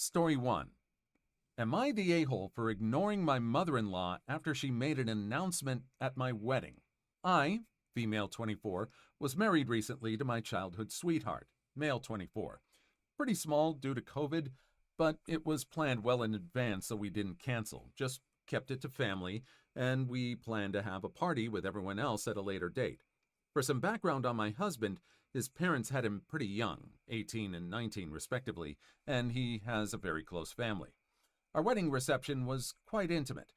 Story 1. Am I the a-hole for ignoring my mother-in-law after she made an announcement at my wedding? I, female 24, was married recently to my childhood sweetheart, male 24. Pretty small due to COVID, but it was planned well in advance so we didn't cancel, just kept it to family, and we planned to have a party with everyone else at a later date. For some background on my husband, his parents had him pretty young, 18 and 19 respectively, and he has a very close family. Our wedding reception was quite intimate,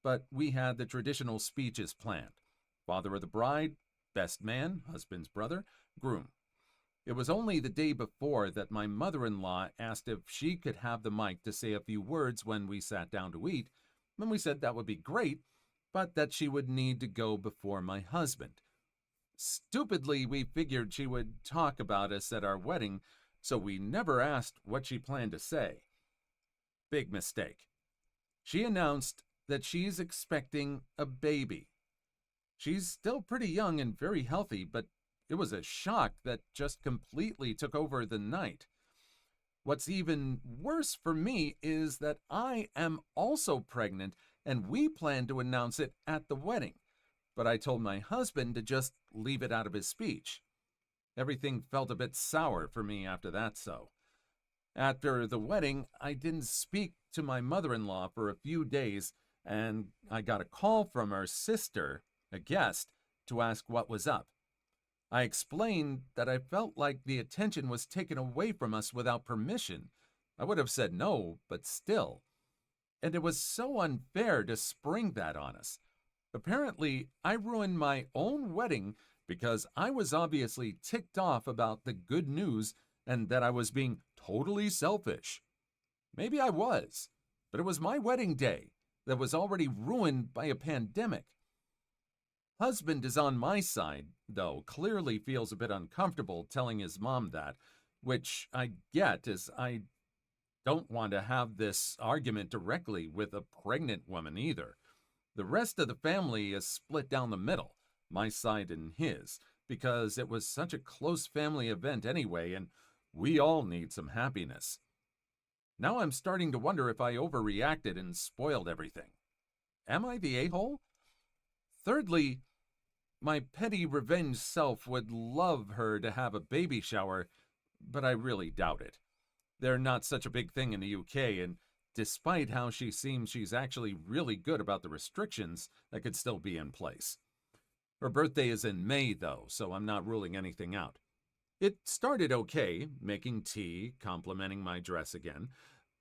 but we had the traditional speeches planned. Father of the bride, best man, husband's brother, groom. It was only the day before that my mother-in-law asked if she could have the mic to say a few words when we sat down to eat, and we said that would be great, but that she would need to go before my husband. Stupidly, we figured she would talk about us at our wedding, so we never asked what she planned to say. Big mistake. She announced that she's expecting a baby. She's still pretty young and very healthy, but it was a shock that just completely took over the night. What's even worse for me is that I am also pregnant, and we plan to announce it at the wedding. But I told my husband to just leave it out of his speech. Everything felt a bit sour for me after that, so. After the wedding, I didn't speak to my mother-in-law for a few days, and I got a call from her sister, a guest, to ask what was up. I explained that I felt like the attention was taken away from us without permission. I would have said no, but still. And it was so unfair to spring that on us. Apparently, I ruined my own wedding because I was obviously ticked off about the good news and that I was being totally selfish. Maybe I was, but it was my wedding day that was already ruined by a pandemic. Husband is on my side, though clearly feels a bit uncomfortable telling his mom that, which I get as I don't want to have this argument directly with a pregnant woman either. The rest of the family is split down the middle, my side and his, because it was such a close family event anyway, and we all need some happiness. Now I'm starting to wonder if I overreacted and spoiled everything. Am I the a-hole? Thirdly, my petty revenge self would love her to have a baby shower, but I really doubt it. They're not such a big thing in the UK, and despite how she seems she's actually really good about the restrictions that could still be in place. Her birthday is in May, though, so I'm not ruling anything out. It started okay, making tea, complimenting my dress again,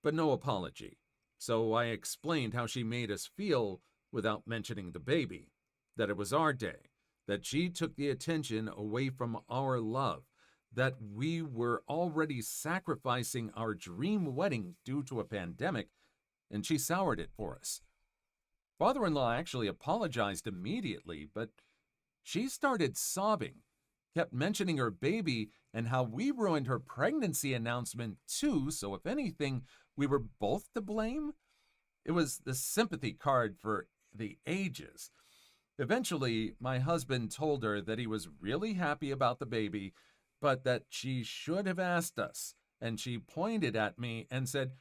but no apology. So I explained how she made us feel without mentioning the baby, that it was our day, that she took the attention away from our love, that we were already sacrificing our dream wedding due to a pandemic, and she soured it for us. Father-in-law actually apologized immediately, but she started sobbing, kept mentioning her baby and how we ruined her pregnancy announcement too, so if anything, we were both to blame. It was the sympathy card for the ages. Eventually, my husband told her that he was really happy about the baby, but that she should have asked us, and she pointed at me and said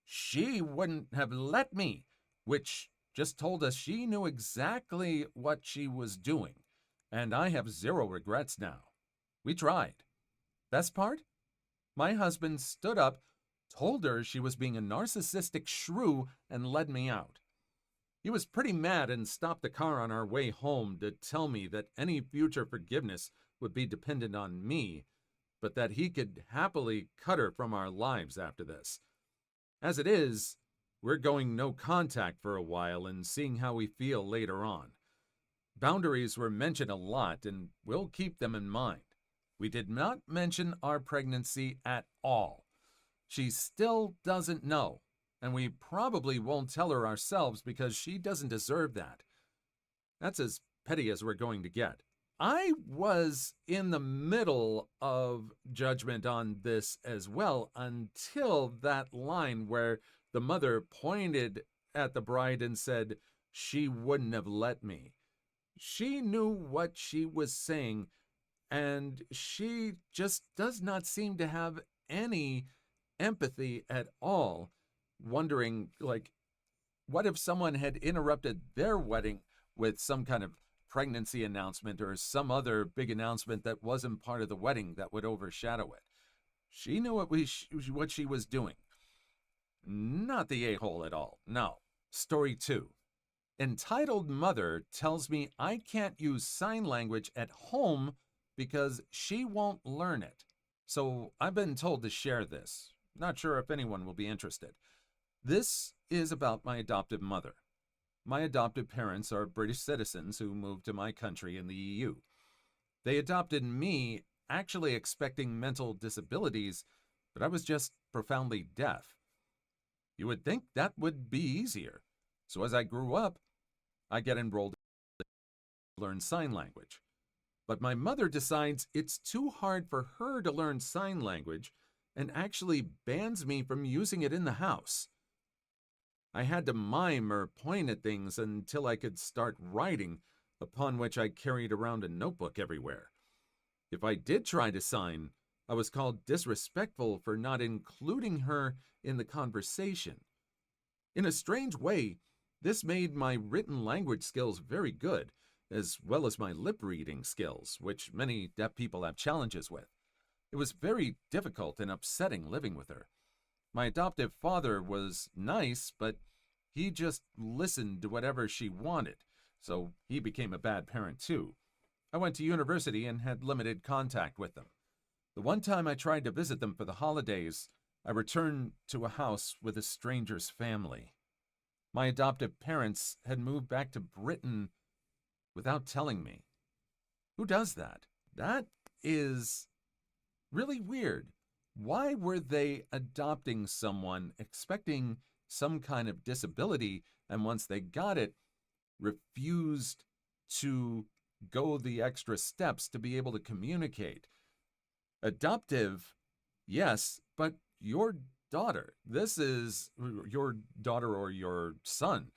she wouldn't have let me, which just told us she knew exactly what she was doing, and I have zero regrets now. We tried. Best part? My husband stood up, told her she was being a narcissistic shrew, and led me out. He was pretty mad and stopped the car on our way home to tell me that any future forgiveness would be dependent on me, but that he could happily cut her from our lives after this. As it is, we're going no contact for a while and seeing how we feel later on. Boundaries were mentioned a lot, and we'll keep them in mind. We did not mention our pregnancy at all. She still doesn't know, and we probably won't tell her ourselves because she doesn't deserve that. That's as petty as we're going to get. I was in the middle of judgment on this as well until that line where the mother pointed at the bride and said, she wouldn't have let me. She knew what she was saying, and she just does not seem to have any empathy at all, wondering, like, what if someone had interrupted their wedding with some kind of pregnancy announcement or some other big announcement that wasn't part of the wedding that would overshadow it? She knew what she was doing. Not the a-hole at all. No. Story 2. Entitled mother tells me I can't use sign language at home because she won't learn it. So I've been told to share this. Not sure if anyone will be interested. This is about my adoptive mother. My adoptive parents are British citizens who moved to my country in the EU. They adopted me actually expecting mental disabilities, but I was just profoundly deaf. You would think that would be easier. So as I grew up, I get enrolled to learn sign language. But my mother decides it's too hard for her to learn sign language and actually bans me from using it in the house. I had to mime or point at things until I could start writing, upon which I carried around a notebook everywhere. If I did try to sign, I was called disrespectful for not including her in the conversation. In a strange way, this made my written language skills very good, as well as my lip reading skills, which many deaf people have challenges with. It was very difficult and upsetting living with her. My adoptive father was nice, but he just listened to whatever she wanted, so he became a bad parent too. I went to university and had limited contact with them. The one time I tried to visit them for the holidays, I returned to a house with a stranger's family. My adoptive parents had moved back to Britain without telling me. Who does that? That is really weird. Why were they adopting someone expecting some kind of disability, and once they got it, refused to go the extra steps to be able to communicate? Adoptive, yes, but your daughter. This is your daughter or your son.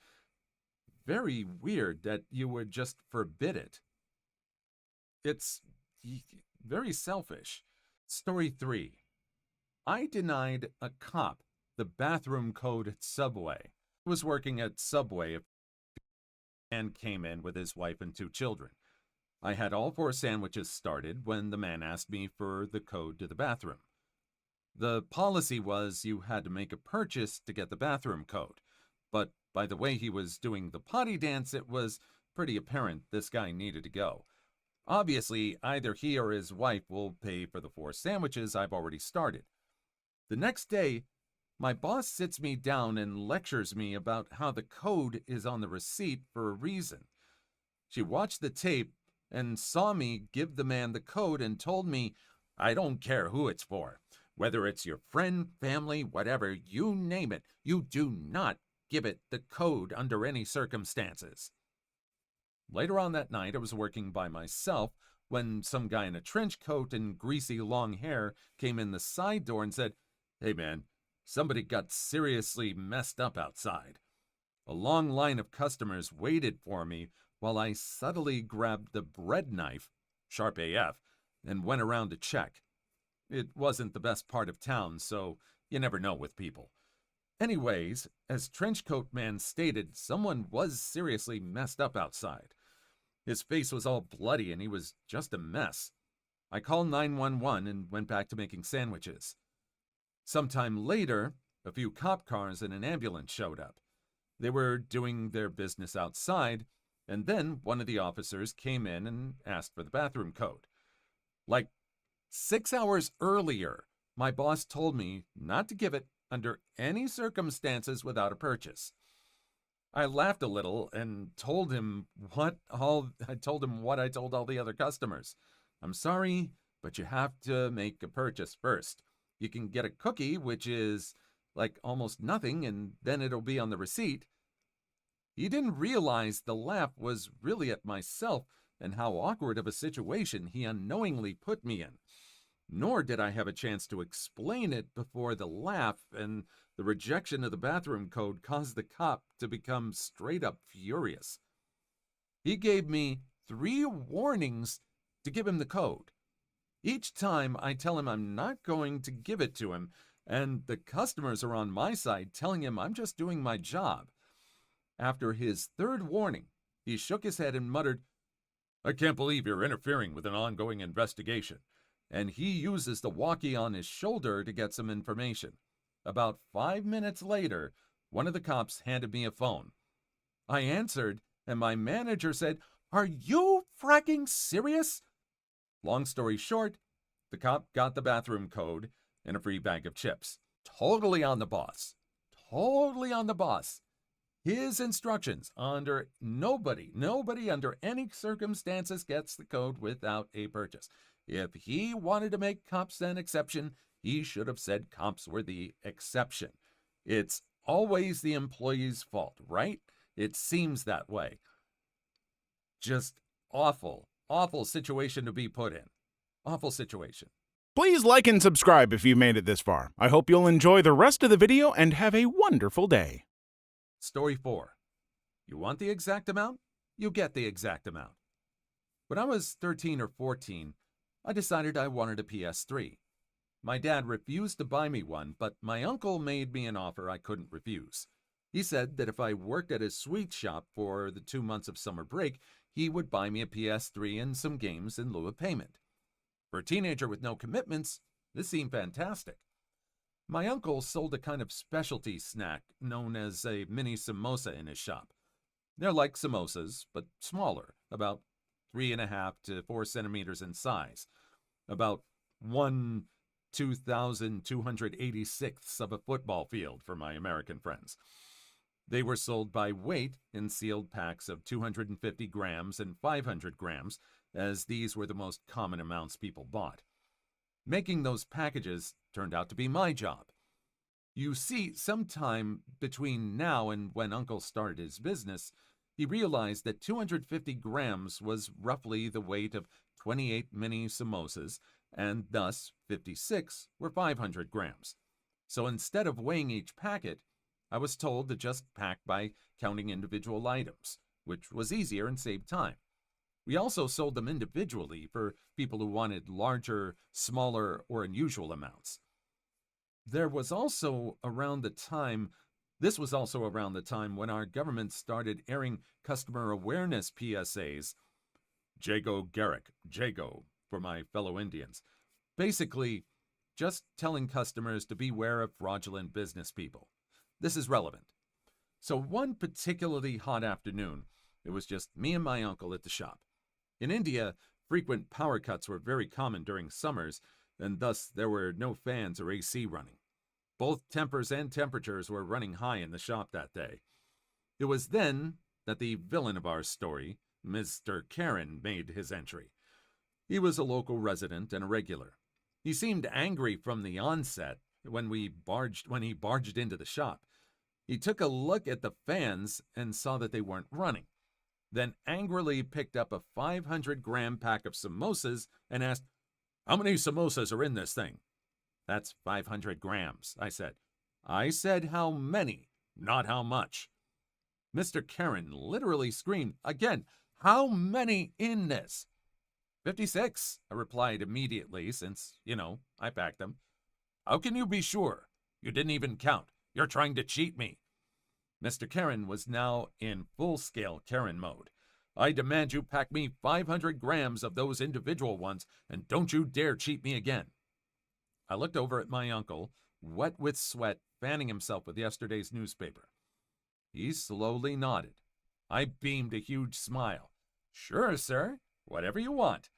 Very weird that you would just forbid it. It's very selfish. Story 3. I denied a cop the bathroom code at Subway. I was working at Subway and came in with his wife and 2 children. I had all 4 sandwiches started when the man asked me for the code to the bathroom. The policy was you had to make a purchase to get the bathroom code, but by the way he was doing the potty dance, it was pretty apparent this guy needed to go. Obviously, either he or his wife will pay for the 4 sandwiches I've already started. The next day, my boss sits me down and lectures me about how the code is on the receipt for a reason. She watched the tape and saw me give the man the code and told me, I don't care who it's for. Whether it's your friend, family, whatever, you name it, you do not give it the code under any circumstances. Later on that night, I was working by myself when some guy in a trench coat and greasy long hair came in the side door and said, Hey man, somebody got seriously messed up outside. A long line of customers waited for me while I subtly grabbed the bread knife, sharp AF, and went around to check. It wasn't the best part of town, so you never know with people. Anyways, as Trenchcoat Man stated, someone was seriously messed up outside. His face was all bloody and he was just a mess. I called 911 and went back to making sandwiches. Sometime later, a few cop cars and an ambulance showed up. They were doing their business outside, and then one of the officers came in and asked for the bathroom code. Like 6 hours earlier, my boss told me not to give it under any circumstances without a purchase. I laughed a little and told him what I told all the other customers. I'm sorry, but you have to make a purchase first. You can get a cookie, which is like almost nothing, and then it'll be on the receipt. He didn't realize the laugh was really at myself and how awkward of a situation he unknowingly put me in. Nor did I have a chance to explain it before the laugh and the rejection of the bathroom code caused the cop to become straight up furious. He gave me 3 warnings to give him the code. Each time I tell him I'm not going to give it to him, and the customers are on my side telling him I'm just doing my job. After his third warning, he shook his head and muttered, "I can't believe you're interfering with an ongoing investigation." And he uses the walkie on his shoulder to get some information. About 5 minutes later, one of the cops handed me a phone. I answered, and my manager said, "Are you fracking serious?" Long story short, the cop got the bathroom code and a free bag of chips. Totally on the boss. Totally on the boss. His instructions under nobody under any circumstances gets the code without a purchase. If he wanted to make cops an exception, he should have said cops were the exception. It's always the employee's fault, right? It seems that way. Just awful, awful situation to be put in. Awful situation. Please like and subscribe if you made it this far. I hope you'll enjoy the rest of the video and have a wonderful day. Story 4. You want the exact amount? You get the exact amount. When I was 13 or 14, I decided I wanted a PS3. My dad refused to buy me one, but my uncle made me an offer I couldn't refuse. He said that if I worked at his sweet shop for the 2 months of summer break, he would buy me a PS3 and some games in lieu of payment. For a teenager with no commitments, this seemed fantastic. My uncle sold a kind of specialty snack known as a mini samosa in his shop. They're like samosas, but smaller, about 3.5 to 4 centimeters in size, about 1/2,286th of a football field for my American friends. They were sold by weight in sealed packs of 250 grams and 500 grams, as these were the most common amounts people bought. Making those packages turned out to be my job. You see, sometime between now and when Uncle started his business, he realized that 250 grams was roughly the weight of 28 mini samosas, and thus 56 were 500 grams. So instead of weighing each packet, I was told to just pack by counting individual items, which was easier and saved time. We also sold them individually for people who wanted larger, smaller, or unusual amounts. This was also around the time when our government started airing customer awareness PSAs. Jago Garrick, Jago for my fellow Indians. Basically, just telling customers to beware of fraudulent business people. This is relevant. So one particularly hot afternoon, it was just me and my uncle at the shop. In India, frequent power cuts were very common during summers, and thus there were no fans or AC running. Both tempers and temperatures were running high in the shop that day. It was then that the villain of our story, Mr. Karen, made his entry. He was a local resident and a regular. He seemed angry from the onset when he barged into the shop. He took a look at the fans and saw that they weren't running, then angrily picked up a 500-gram pack of samosas and asked, "How many samosas are in this thing?" "That's 500 grams, I said. "I said how many, not how much." Mr. Karen literally screamed, again, "How many in this?" 56, I replied immediately since, I packed them. "How can you be sure? You didn't even count. You're trying to cheat me." Mr. Karen was now in full-scale Karen mode. "I demand you pack me 500 grams of those individual ones, and don't you dare cheat me again." I looked over at my uncle, wet with sweat, fanning himself with yesterday's newspaper. He slowly nodded. I beamed a huge smile. "Sure, sir. Whatever you want."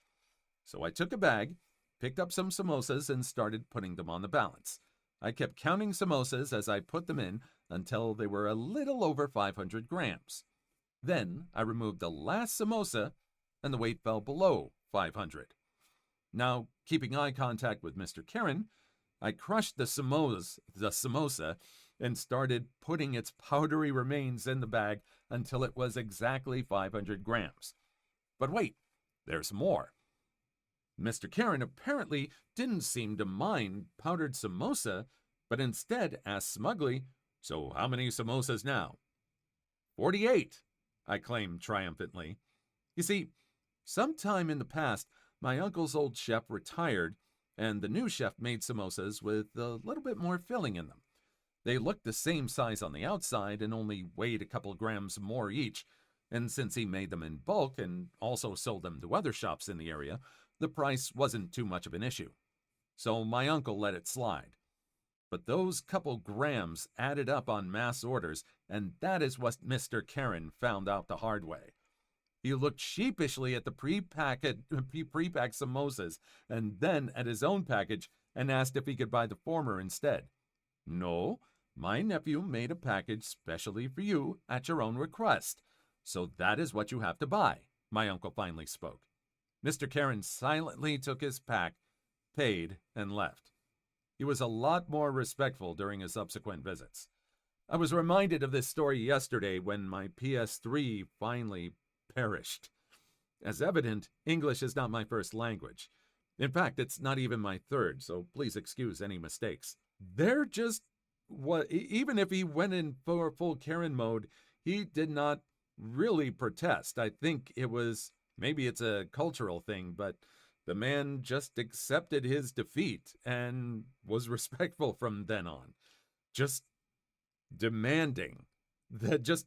So I took a bag, picked up some samosas, and started putting them on the balance. I kept counting samosas as I put them in until they were a little over 500 grams. Then I removed the last samosa, and the weight fell below 500. Now, keeping eye contact with Mr. Karen, I crushed the samosa and started putting its powdery remains in the bag until it was exactly 500 grams. But wait, there's more. Mr. Karen apparently didn't seem to mind powdered samosa, but instead asked smugly, "So how many samosas now?" 48, I claimed triumphantly. You see, sometime in the past, my uncle's old chef retired, and the new chef made samosas with a little bit more filling in them. They looked the same size on the outside and only weighed a couple grams more each, and since he made them in bulk and also sold them to other shops in the area, the price wasn't too much of an issue. So my uncle let it slide. But those couple grams added up on mass orders, and that is what Mr. Karen found out the hard way. He looked sheepishly at the pre-packed samosas and then at his own package and asked if he could buy the former instead. No, my nephew made a package specially for you at your own request, so that is what you have to buy, my uncle finally spoke. Mr. Karen silently took his pack, paid, and left. He was a lot more respectful during his subsequent visits. I was reminded of this story yesterday when my PS3 finally perished. As evident, English is not my first language. In fact, it's not even my third, so please excuse any mistakes. There just was, even if he went in for full Karen mode, he did not really protest. I think maybe it's a cultural thing, but the man just accepted his defeat and was respectful from then on. Just demanding, just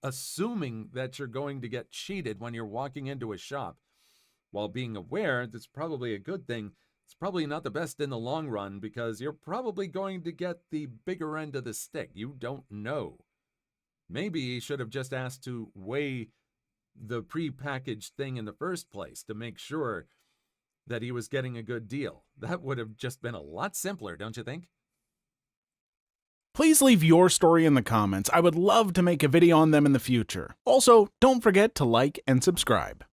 assuming that you're going to get cheated when you're walking into a shop, while being aware that's probably a good thing. It's probably not the best in the long run because you're probably going to get the bigger end of the stick. You don't know. Maybe he should have just asked to weigh the pre-packaged thing in the first place to make sure that he was getting a good deal. That would have just been a lot simpler, don't you think? Please leave your story in the comments. I would love to make a video on them in the future. Also, don't forget to like and subscribe.